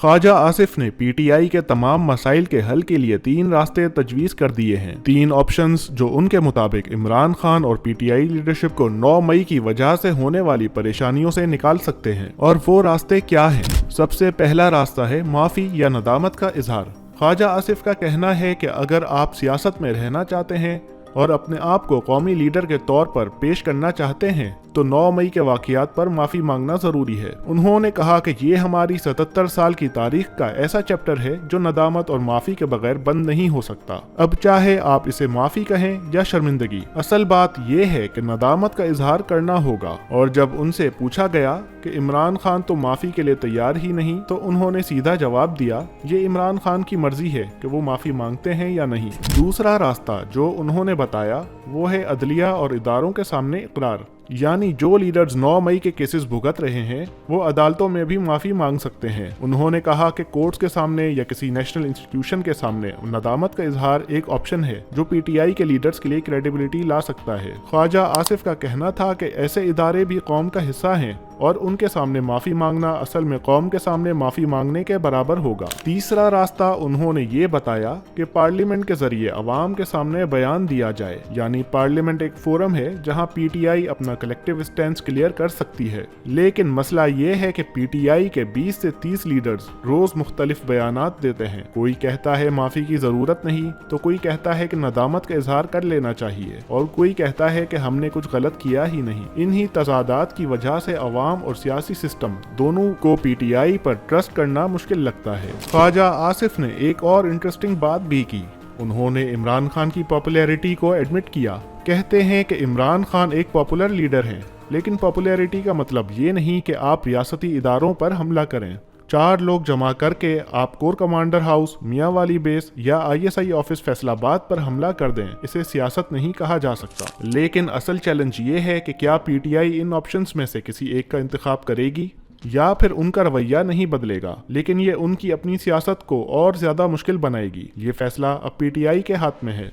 ख्वाजा आसिफ ने पीटीआई के तमाम मसाइल के हल के लिए 3 रास्ते तजवीज़ कर दिए हैं। 3 ऑप्शंस जो उनके मुताबिक इमरान खान और पीटीआई लीडरशिप को 9 मई की वजह से होने वाली परेशानियों से निकाल सकते हैं। और वो रास्ते क्या हैं? सबसे पहला रास्ता है माफ़ी या नदामत का इजहार। ख्वाजा आसिफ का कहना है कि अगर आप सियासत में रहना चाहते हैं और अपने आप को कौमी लीडर के तौर पर पेश करना चाहते हैं तो 9 मई के वाक़यात पर माफ़ी मांगना ज़रूरी है। उन्होंने कहा कि ये हमारी 77 साल की तारीख का ऐसा चैप्टर है जो नदामत और माफ़ी के बगैर बंद नहीं हो सकता। अब चाहे आप इसे माफ़ी कहें या शर्मिंदगी, असल बात यह है कि नदामत का इजहार करना होगा। और जब उनसे पूछा गया कि इमरान खान तो माफ़ी के लिए तैयार ही नहीं, तो उन्होंने सीधा जवाब दिया, ये इमरान खान की मर्जी है कि वो माफ़ी मांगते हैं या नहीं। दूसरा रास्ता जो उन्होंने बताया वो है अदलिया और इदारों के सामने इकरार, यानी जो लीडर्स 9 मई के केसेस भुगत रहे हैं वो अदालतों में भी माफ़ी मांग सकते हैं। उन्होंने कहा कि कोर्ट्स के सामने या किसी नेशनल इंस्टीट्यूशन के सामने नदामत का इजहार एक ऑप्शन है जो पीटीआई के लीडर्स के लिए क्रेडिबिलिटी ला सकता है। ख्वाजा आसिफ का कहना था कि ऐसे इदारे भी कौम का हिस्सा हैं और उनके सामने माफ़ी मांगना असल में कौम के सामने माफ़ी मांगने के बराबर होगा। तीसरा रास्ता उन्होंने ये बताया कि पार्लियामेंट के जरिए अवाम के सामने बयान दिया जाए, यानी पार्लियामेंट एक फोरम है जहां पीटीआई अपना कलेक्टिव स्टैंड क्लियर कर सकती है। लेकिन मसला ये है कि पीटीआई के 20 से 30 लीडर्स रोज मुख्तलिफ बयानात देते हैं। कोई कहता है माफ़ी की ज़रूरत नहीं, तो कोई कहता है कि नदामत का इजहार कर लेना चाहिए, और कोई कहता है कि हमने कुछ गलत किया ही नहीं। इन्हीं तजादात की वजह से अवाम और सियासी सिस्टम दोनों को पीटीआई पर ट्रस्ट करना मुश्किल लगता है। ख्वाजा आसिफ ने एक और इंटरेस्टिंग बात भी की। उन्होंने इमरान खान की पॉपुलैरिटी को एडमिट किया। कहते हैं कि इमरान खान एक पॉपुलर लीडर हैं, लेकिन पॉपुलैरिटी का मतलब ये नहीं कि आप रियासती इदारों पर हमला करें। 4 लोग जमा करके आप कोर कमांडर हाउस, मियाँ वाली बेस या आईएसआई ऑफिस फैसलाबाद पर हमला कर दें, इसे सियासत नहीं कहा जा सकता। लेकिन असल चैलेंज ये है कि क्या पीटीआई इन ऑप्शंस में से किसी एक का इंतखाब करेगी या फिर उनका रवैया नहीं बदलेगा। लेकिन ये उनकी अपनी सियासत को और ज्यादा मुश्किल बनाएगी। ये फैसला अब पीटीआई के हाथ में है।